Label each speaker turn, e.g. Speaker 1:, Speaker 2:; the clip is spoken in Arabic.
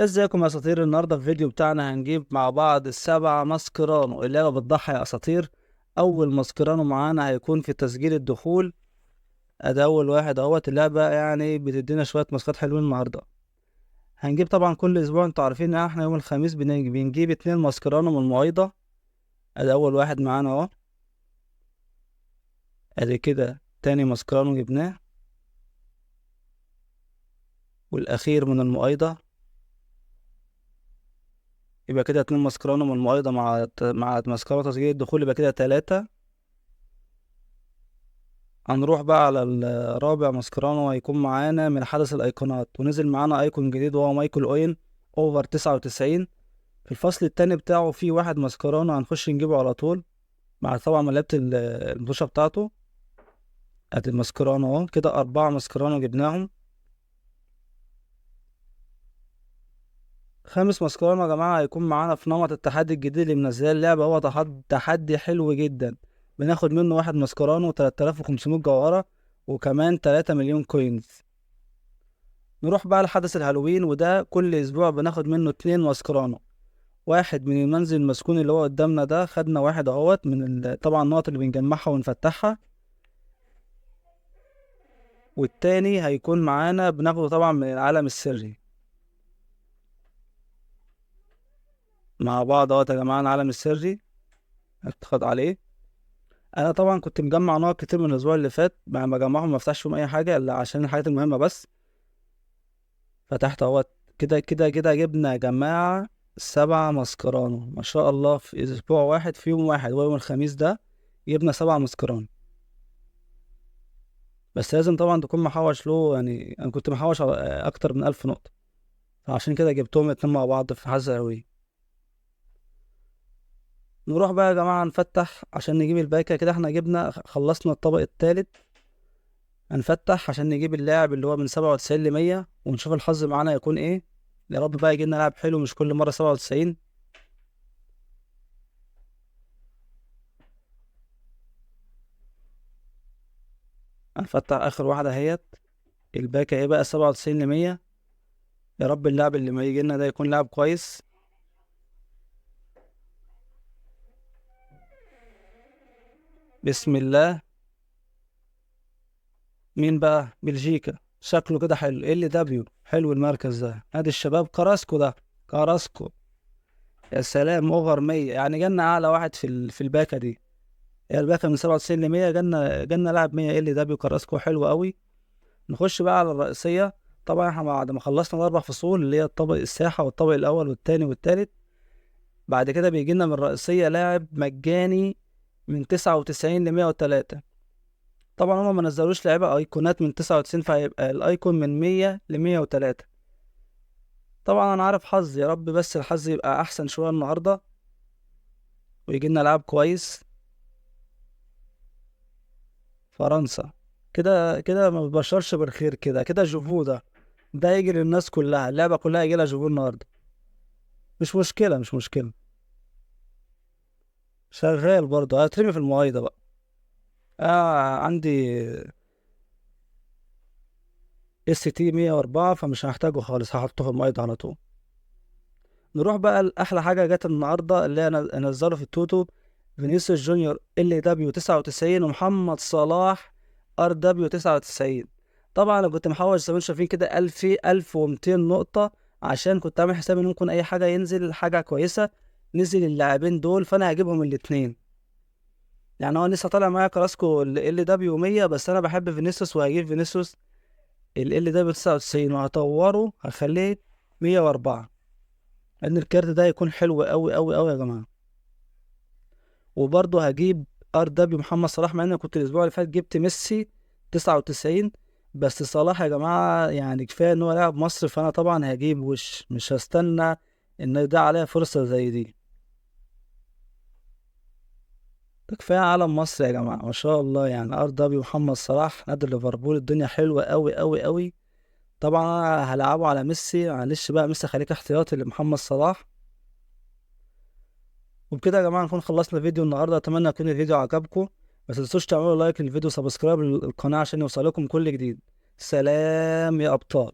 Speaker 1: ازيكم يا اساطير؟ النهارده في الفيديو بتاعنا هنجيب مع بعض السبع ماسكرانو. اللعبه بتضحي يا اساطير. اول ماسكرانو معانا هيكون في تسجيل الدخول. ادي اول واحد اهوت. اللعبه يعني بتدينا شويه ماسكات حلوين النهارده. هنجيب طبعا كل اسبوع، انتوا عارفين ان احنا يوم الخميس بنجيب 2 ماسكرانو من المعيده. ادي اول واحد معانا اهو. ادي كده تاني ماسكرانو جبناه، والاخير من المعيده. يبقى كده 2 ماسكرانو من المعيده مع ماسكارا تسجيل الدخول، يبقى كده 3. هنروح بقى على الرابع ماسكرانو، هيكون معانا من حدث الايقونات، ونزل معانا ايكون جديد وهو مايكل اوين اوفر 99. في الفصل التاني بتاعه في واحد ماسكرانو هنخش نجيبه على طول، مع طبعا ما لعبت المطوشة بتاعته. ادي الماسكرانو اهو، كده 4 ماسكرانو جبناهم. 5 ماسكرانو يا جماعة هيكون معانا في نمط التحدي الجديد اللي منزلاه اللعبة. هو تحدي حلو جدا. بناخد منه 1 ماسكرانو 3500 جوهرة، وكمان 3 مليون كوينز. نروح بقى لحدث الهالوين، وده كل اسبوع بناخد منه 2 ماسكرانو. واحد من المنزل المسكون اللي هو قدامنا ده، خدنا واحد اهوت من طبعا النقط اللي بنجمعها ونفتحها. والتاني هيكون معانا بناخده طبعا من العالم السري. مع بعض اهوت يا جماعة العالم السري هتاخد عليه. انا طبعا كنت مجمع نقط كتير من الاسبوع اللي فات، بعد ما اجمعهم ما افتحش فيهم اي حاجة الا عشان الحاجات المهمة بس. فتحت اهوت. كده كده كده جبنا يا جماعة 7 ماسكرانو ما شاء الله، في اسبوع واحد، في يوم واحد ويوم الخميس ده جبنا 7 ماسكرانو. بس لازم طبعا تكون محوش له، يعني انا كنت محوش اكتر من 1000 نقطة، فعشان كده جبتهم الاتنين مع بعض في حظ قوي. نروح بقى يا جماعة نفتح عشان نجيب الباكة. كده احنا جبنا خلصنا الطبق التالت. هنفتح عشان نجيب اللاعب اللي هو من 97 ل100، ونشوف الحظ معانا يكون ايه. يا رب بقى يجيلنا لاعب حلو، مش كل مرة 97. هنفتح اخر واحدة اهيت. الباكة ايه بقى؟ 97 ل100. يا رب اللاعب اللي ما يجي لنا ده يكون لاعب كويس. بسم الله. مين بقى؟ بلجيكا. شكله كده حلو، ال دبليو، حلو المركز ده. ادي الشباب كراسكو ده. كراسكو. يا سلام، اوفر 100، يعني جالنا اعلى واحد في الباكا دي. هي الباكا من 97 ل 100، جالنا لاعب 100 ال دبليو كراسكو، حلو قوي. نخش بقى على الرئيسية. طبعا احنا بعد ما خلصنا ال4 فصول اللي هي الطبق الساحة والطبق الاول والتاني والتالت، بعد كده بيجي لنا من الرئيسية لاعب مجاني من 99 ل 103. طبعا هما ما نزلوش لعيبه ايقونات من 99، فهيبقى الايكون من 100 ل 103. طبعا انا عارف حظي، يا رب بس الحظ يبقى احسن شويه النهارده ويجي لنا لعب كويس. فرنسا. كده كده ما ببشرش بالخير، كده كده جوفو ده يجي للناس كلها، اللعبه كلها يجي لها جوفو النهارده. مش مشكله، مش مشكله. شغال برضه، هترمي في الموايده بقى. عندي اس تي 104، فمش هحتاجه خالص، هحطه في الموايده على طول. نروح بقى لأحلى حاجة جت النهاردة، اللي أنا نزله في التوتو. فينيسيوس جونيور ال دبليو 99، ومحمد صلاح ار دبليو 99. طبعا أنا كنت محوش زي ما انتم شايفين كده 1200 نقطة، عشان كنت عامل حسابي إن ممكن أي حاجة ينزل حاجة كويسة. نزل اللاعبين دول، فأنا هجيبهم الاتنين. يعني هو لسه طالع معايا كراسكو ال دبليو 100، بس أنا بحب فينيسيوس، وهجيب فينيسيوس ال دبليو 99، وهطوره هخليه 104. لان الكارت ده يكون حلو قوي قوي قوي يا جماعه. وبرضه هجيب ار دبليو محمد صلاح، مع ان أنا كنت الاسبوع اللي فات جبت ميسي 99. بس صلاح يا جماعه يعني كفايه ان هو لاعب مصر، فانا طبعا هجيب وش، مش هستنى ان ده عليها فرصه زي دي. ده كفايه علم مصر يا جماعه، ما شاء الله. يعني ار دبليو محمد صلاح نادي ليفربول، الدنيا حلوه قوي قوي قوي. طبعا انا هلعبه على ميسي، معلش بقى ميسي خليك احتياطي لمحمد صلاح. وبكده يا جماعة نكون خلصنا فيديو النهاردة. أتمنى يكون الفيديو عجبكم. ما تنسوش تعملوا لايك للفيديو، سبسكرايب للقناة عشان يوصلكم كل جديد. سلام يا أبطال.